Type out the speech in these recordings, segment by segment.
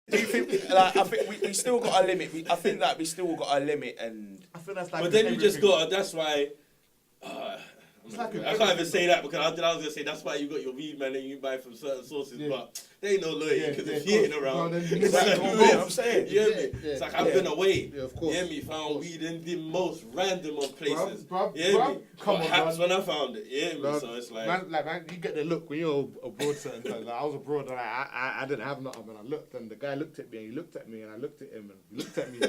Do you think, like, I think we still got a limit. I think that we still got a limit, and I think that's like. But then you just got. That's why. I can't even say that because I was gonna say that's why you got your weed man and you buy from certain sources, but they ain't no loyalty because if you ain't around, it's like, you know what I'm saying? You hear me? It's like I've been away. Yeah, of course. You hear me? Found weed in the most random of places. Bruv, you hear me? come on, perhaps man. when I found it. You hear me? Bruv, So it's like, man, you get the look when you're abroad certain times. Like I was abroad and I didn't have nothing, and I looked, and the guy looked at me, and he looked at me, and I looked at him, and he looked at me,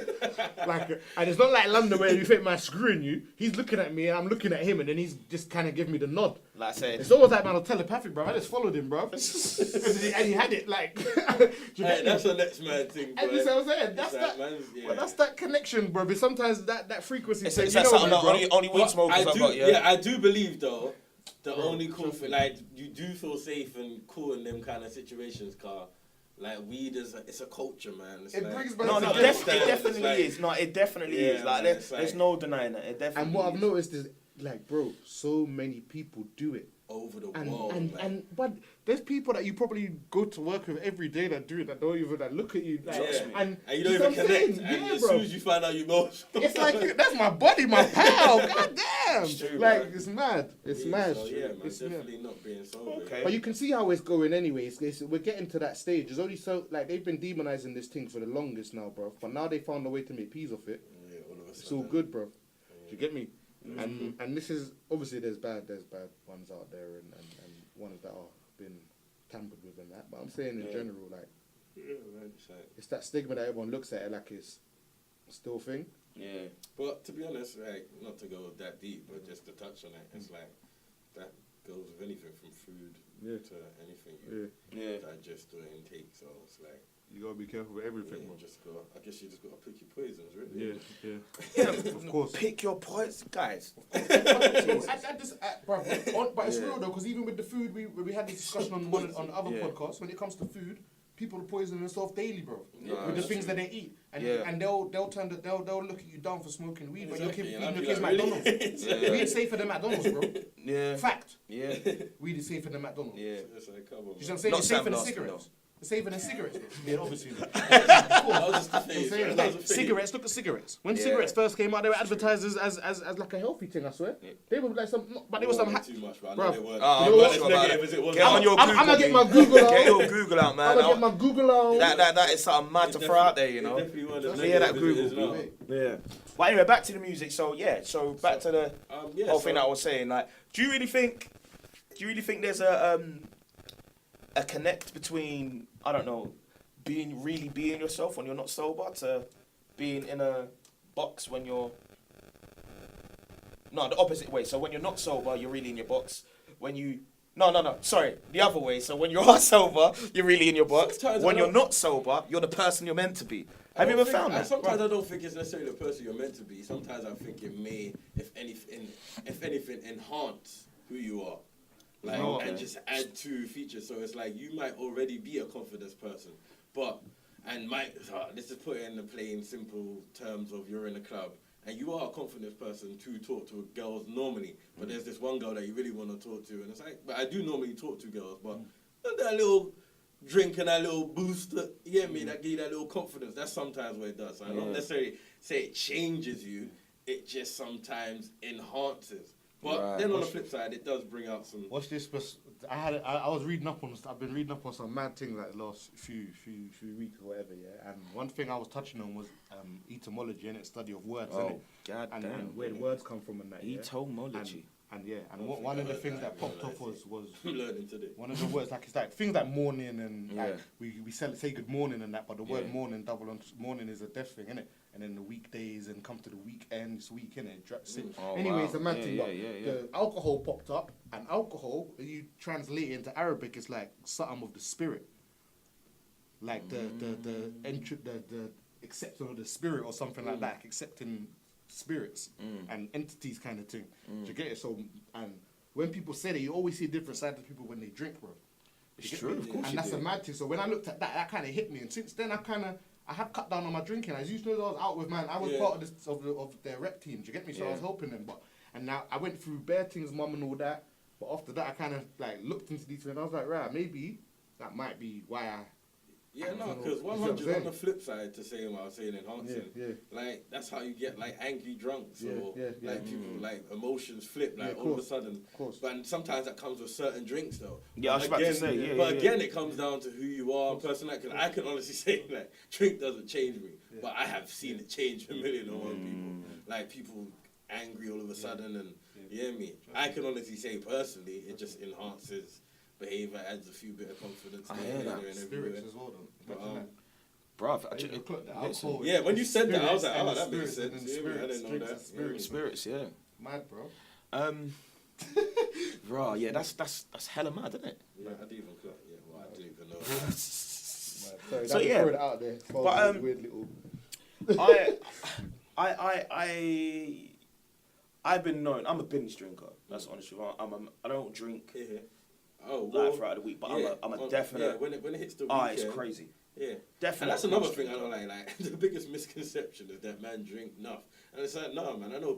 like, and it's not like London where you think man's screwing you. He's looking at me, and I'm looking at him, and then he's just kind of giving me the nod. like I said, It's almost like man, I was telepathic, bro. I just followed him, bro, and he had it like. hey, that's the next man thing. And you see what I'm saying? That's that. Well, that's that connection, bro. But sometimes that frequency. it's that something that only weed smokers have got. Yeah, I do believe though. The only cool thing, like, you do feel safe and cool in them kind of situations, car. Like, weed it's a culture, man. It's It like, brings back. No, to it definitely like, is. No, it definitely is. Like, there's no denying that. It definitely. And what is. I've noticed is, like, bro, so many people do it. over the world, man. But there's people that you probably go to work with every day that do it, that don't even that look at you, like, and you don't even connect. And as bro. soon as you find out you know, It's like that's my buddy, my pal. God damn! True, like bro. it's mad. It's mad. So, yeah, man, It's definitely not being sober. Okay. But you can see how it's going anyway. We're getting to that stage. There's only so like they've been demonizing this thing for the longest now, bro. But now they found a way to make peas of it. Yeah, all of a It's all sudden. good, bro. Do you get me? And this is obviously there's bad ones out there and ones that are been tampered with and that. But I'm saying in general, like Yeah, man, it's that stigma that everyone looks at it like it's still a thing. yeah. But to be honest, like, not to go that deep, but just to touch on it, it's like that goes with anything from food to anything you digest or intake. So it's like You gotta be careful with everything, bro. I guess you just gotta pick your poisons, really. Yeah, Of course. Pick your points, guys. But it's real though, because even with the food, we had this discussion on the other podcast. When it comes to food, people poison themselves daily, bro. With the things that they eat, and they'll look at you down for smoking weed, but you're feeding your kids McDonald's. Weed is safer than McDonald's, bro. Yeah. Fact. Yeah. Weed is safer than McDonald's. Yeah. It's like, come on, You know what I'm man. saying? Not It's safer Sam than Lasky, cigarettes. It's safer than cigarettes. Yeah, obviously. That was just the phase, saying, man. like, That was the phase. cigarettes. Look at cigarettes. When Yeah. cigarettes first came out, they were advertised as like a healthy thing. I swear. Yeah. They were like some, but they were some. Too much, but I Bruv. know they weren't. Oh, You know As what? negative as it was. Get on your Google. I'm gonna get my Google out. Get your Google out, man. I'm gonna get my Google out. That is something mad to throw out there, you know. Definitely one of the Yeah, that negatives as Google. well. Yeah. But anyway, back to the music. So back to the whole thing that I was saying. Like, do you really think there's a connect between, I don't know, being yourself when you're not sober to being in a box when you're the opposite way. So when you're not sober, you're really in your box. When you sorry, the other way. So when you are sober, you're really in your box. Sometimes When I you're don't- not sober, you're the person you're meant to be. Have you ever found that? Sometimes I don't think it's necessarily the person you're meant to be. Sometimes I think it may, if anything, enhance who you are. Like, and just add to features. So it's like you might already be a confidence person, this is put it in the plain, simple terms of you're in a club and you are a confidence person to talk to girls normally, but there's this one girl that you really want to talk to, and it's like, but I do normally talk to girls, but that little drink and that little boost, you get me, that give you that little confidence. That's sometimes what it does. So I don't necessarily say it changes you, it just sometimes enhances. But then on the flip side, it does bring out some. What's this? I was reading up on. I've been reading up on some mad things like the last few weeks or whatever. Yeah, and one thing I was touching on was etymology and study of words. And where the words come from and that. Etymology. And one of the things that popped off was I'm learning today. one of the words like it's like things like morning and like we say good morning and that, but the word morning morning is a death thing, innit? And then the weekdays and come to the weekend, it's week, innit? Anyway, it's a mad thing. The alcohol popped up, and alcohol, you translate it into Arabic, it's like something of the spirit, like the accepting of the spirit or something like that, accepting spirits and entities kind of thing. Do you get it? So, and when people say that, you always see different sides of people when they drink, bro. It's true, of course. And that's a mad thing. So when I looked at that, that kind of hit me. And since then, I have cut down on my drinking. As usual, I was out with man. I was part of their rep team. Do you get me? So I was helping them. And now I went through bare things, mum and all that. But after that, I kind of like looked into these things. And I was like, right, maybe that might be why Yeah, no, because 100 on the flip side to saying what I was saying, enhancing, like that's how you get like angry drunks or like people like emotions flip like all of a sudden. But sometimes that comes with certain drinks though. Yeah, I was about to say, But again, it comes down to who you are, personality. Because I can honestly say like drink doesn't change me, but I have seen it change a million and one people. Like people angry all of a sudden, and you hear me. I can honestly say personally, it just enhances behaviour, adds a few bit of confidence. I hear that. And spirits as well, though. Bruv, yeah, when you said that, I was like, oh, that makes sense. I didn't know that. Spirits, yeah. Mad, bro. Bro, yeah, that's hella mad, isn't it? Yeah, I didn't even clock. Yeah, well, I didn't even know. So yeah, it out there. But weird little. I've been known. I'm a binge drinker. That's honest with you. I don't drink. Oh, well, throughout the week, but I'm a definite. Yeah, when it hits the weekend. It's crazy. Yeah, definitely. And that's another thing I don't like. Like the biggest misconception is that man drink enough, and it's like, no, man. I know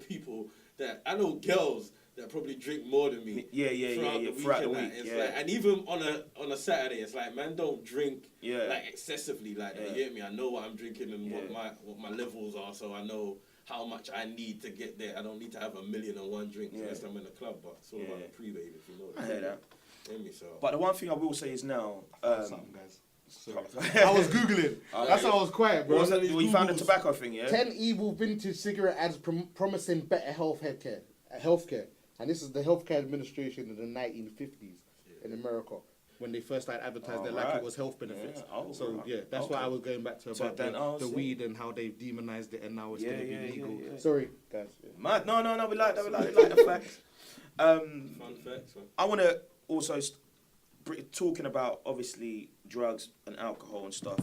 girls that probably drink more than me. Throughout the week. It's like, and even on a Saturday, it's like, man, don't drink like excessively like that. You get me? I know what I'm drinking and what my levels are, so I know how much I need to get there. I don't need to have 1,000,001 drinks unless I'm in the club, but it's all about the pre-babe, if you know that. I hear that. So. But the one thing I will say is now... something, guys. I was Googling. That's why I was quiet, bro. You found the tobacco thing, yeah? 10 evil vintage cigarette ads promising better healthcare. And this is the healthcare administration in the 1950s in America, when they first started advertising it like it was health benefits. That's why I was going back to about the weed and how they've demonized it and now it's going to be legal. Sorry, guys. Mad. No, we like the facts. Fun facts. I want to also... talking about obviously drugs and alcohol and stuff.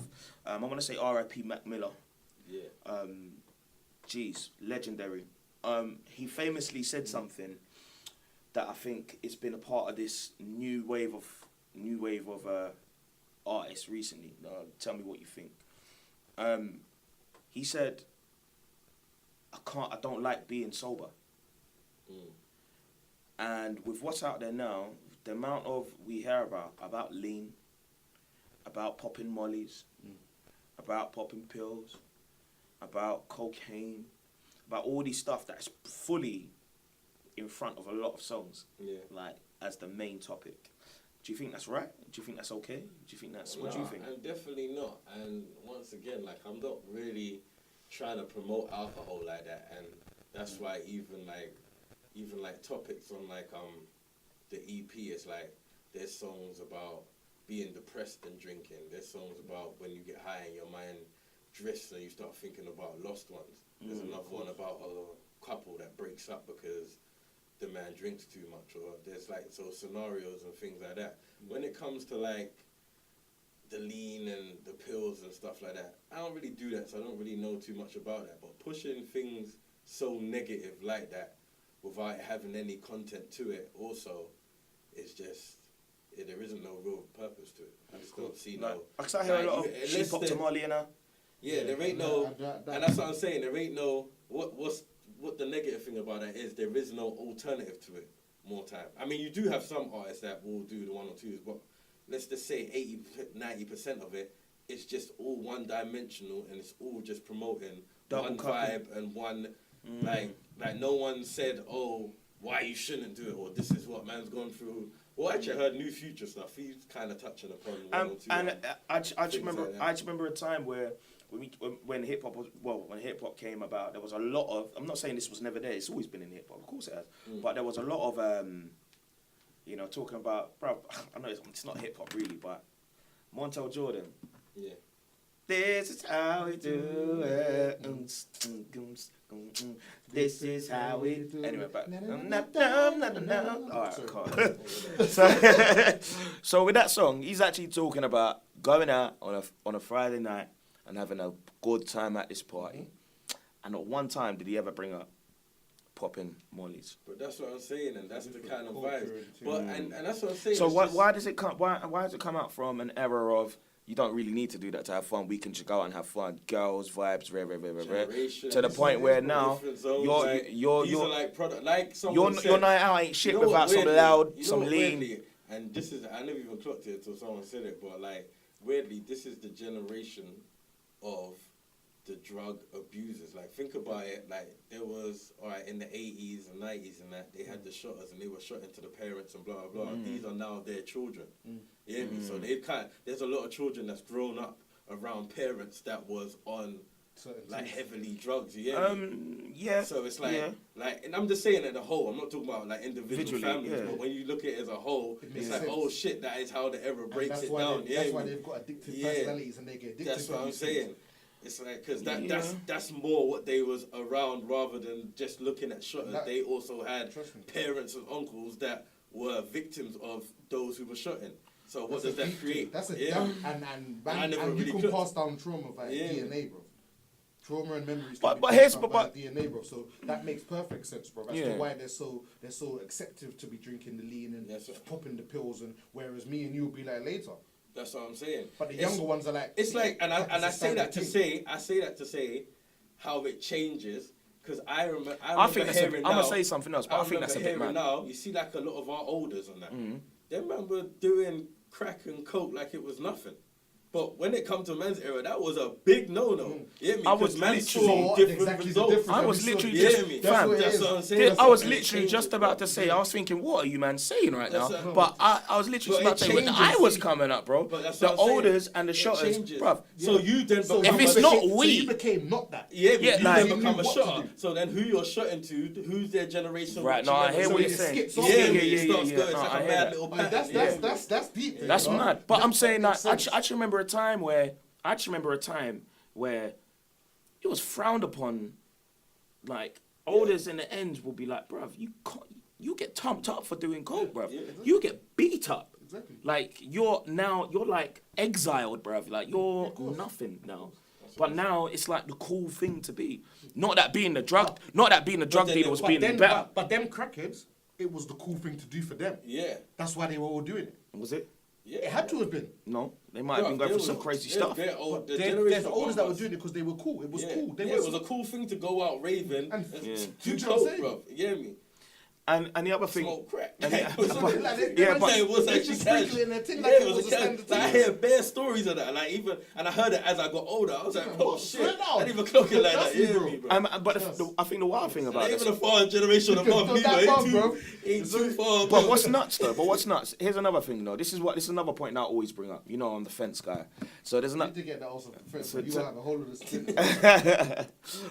I want to say R.I.P. Mac Miller. Yeah. Legendary. He famously said something that I think it's been a part of this new wave of artists recently. Tell me what you think. He said, I don't like being sober. And with what's out there now, the amount of we hear about lean, about popping mollies, about popping pills, about cocaine, about all these stuff that's fully in front of a lot of songs, like as the main topic. Do you think that's right? Do you think that's okay? Do you think that's what do you think? I'm definitely not. And once again, like I'm not really trying to promote alcohol like that, and that's why even like topics on like the EP is like there's songs about being depressed and drinking. There's songs about when you get high and your mind drifts and you start thinking about lost ones. There's another one about a couple that breaks up because the man drinks too much, or there's like scenarios and things like that. When it comes to like the lean and the pills and stuff like that, I don't really do that, so I don't really know too much about that. But pushing things so negative like that without having any content to it also is just, there isn't no real purpose to it. I just don't see no... Because I hear a lot of she popped to Molly and yeah, there ain't no... And that's what I'm saying, there ain't no... What the negative thing about that is there is no alternative to it more time. I mean, you do have some artists that will do the 1 or 2s, but let's just say 90% of it is just all one-dimensional and it's all just promoting one vibe and one... Like no one said, oh, why you shouldn't do it, or this is what man's gone through. Well, actually, I heard New Future stuff. He's kind of touching upon 1 or 2. And I just remember a time where when hip hop when hip hop came about, there was a lot of. I'm not saying this was never there. It's always been in hip hop, of course it has. But there was a lot of talking about. Bro, I know it's not hip hop really, but Montel Jordan. Yeah. This is how we do it. This is how we do it. Anyway, but alright, cool. So with that song, he's actually talking about going out on a Friday night and having a good time at this party. And at one time did he ever bring up popping mollies? But that's what I'm saying, and that's the kind of vibe. But and that's what I'm saying. So why does it come out from an era of you don't really need to do that to have fun. We can just go out and have fun. Girls, vibes, to the point where now your night out ain't shit without some loud, some lean. And this is, I never even clocked it until someone said it, but like weirdly, this is the generation of the drug abusers. Like, think about it. Like, there was, alright, in the 80s and 90s and that, they had the shotters and they were shot into the parents and blah, blah, blah. These are now their children. You hear me? So there's a lot of children that's grown up around parents that was on, like, heavily drugs. You hear me? Yeah. So it's like, and I'm just saying as a whole. I'm not talking about like individual families, but when you look at it as a whole, it's like, oh shit, that is how the era breaks it down. That's why they've got addictive personalities and they get addicted. That's what I'm saying. It's like, because that's more what they was around rather than just looking at shotters. They also had parents and uncles that were victims of those who were shotting. So what does that create? That's and you can pass down trauma via DNA, bro. Trauma and memories. But DNA, bro. So that makes perfect sense, bro. That's why they're so acceptive to be drinking the lean and popping the pills, and whereas me and you will be like later. That's what I'm saying. But the younger ones are like, it's like, and I say that to say how it changes. Because I remember hearing now. I'm gonna say something else, but I think that's a bit mad. Now you see, like a lot of our elders on that. They remember doing crack and coke like it was nothing. But when it comes to men's era, that was a big no-no. Yeah, I was literally different results. I was literally just, fam, that's what I'm saying. I was literally just about to say, I was thinking, what are you, man, saying right now? But I was literally about to say, when I was coming up, bro, the olders and the shotters, bruv. So you then become if it's not we, you became not that. Yeah, but you then become a shotter. So then who you're shotting to, who's their generation? Right, no, I hear what you're saying. Yeah, it's like a mad little pattern. That's deep. That's mad. But I'm saying that, I actually remember a time where it was frowned upon. Like, elders in the ends will be like, bruv, you get tumped up for doing coke, bruv. Exactly. You get beat up. Exactly. Like, you're like exiled, bruv. Like, you're nothing now. But now it's like the cool thing to be. Not that being the drug dealer was being better. But them crackheads, it was the cool thing to do for them. Yeah. That's why they were all doing it. Was it? Yeah, it had to have been. No, they might have been going for some crazy stuff. There's olders that were doing it because they were cool. It was cool. It was a cool thing to go out raving and do coke, bro. You hear me? And the other thing, smoke crack. But it was actually cash. I hear bare stories of that, and I heard it as I got older. I was like, oh shit, I didn't even clock it like that. You hear me, bro? But I think the wild thing about it, even a foreign generation above me, ain't too far. But what's nuts? Here's another thing, though. This is another point I always bring up. You know, I'm the fence guy. So there's another. You get that also. You have a whole of this.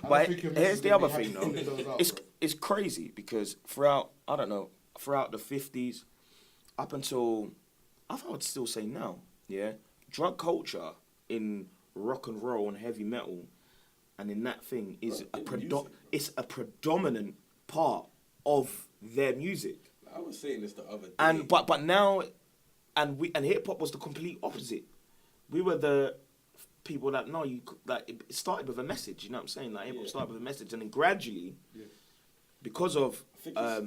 But here's the other thing, though. It's crazy because throughout the 50s, up until, I would still say now, drug culture in rock and roll and heavy metal, and in that thing is it's a predominant part of their music. I was saying this the other day. And but now, and hip hop was the complete opposite. We were the people that it started with a message. You know what I'm saying? Like hip hop started with a message, and then gradually. Because of I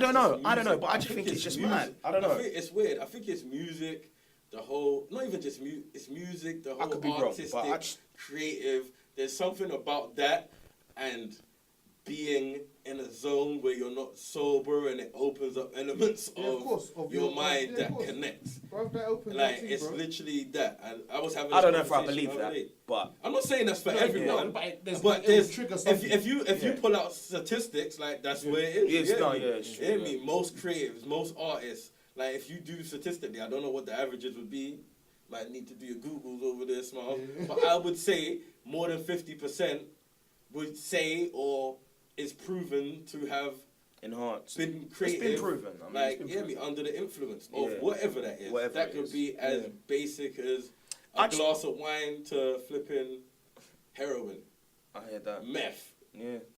don't know, but I just think it's just mad. I don't know. It's weird. I think it's music, the whole, not even just music. It's music, the whole artistic, creative. There's something about that, and being in a zone where you're not sober, and it opens up elements of your mind that connects. Like it's literally that. And I was having. I don't know if I believe that, but I'm not saying that's for everyone. But if you pull out statistics, like that's where it is. It's true. I mean, most creatives, most artists, like if you do statistically, I don't know what the averages would be. Might need to do your Googles over there, Smile. But I would say more than 50% would say or is proven to have enhanced, been creative. It's been proven. Under the influence of whatever that is. That could be as basic as a glass of wine to flipping heroin. I hear that. Meth. Yeah.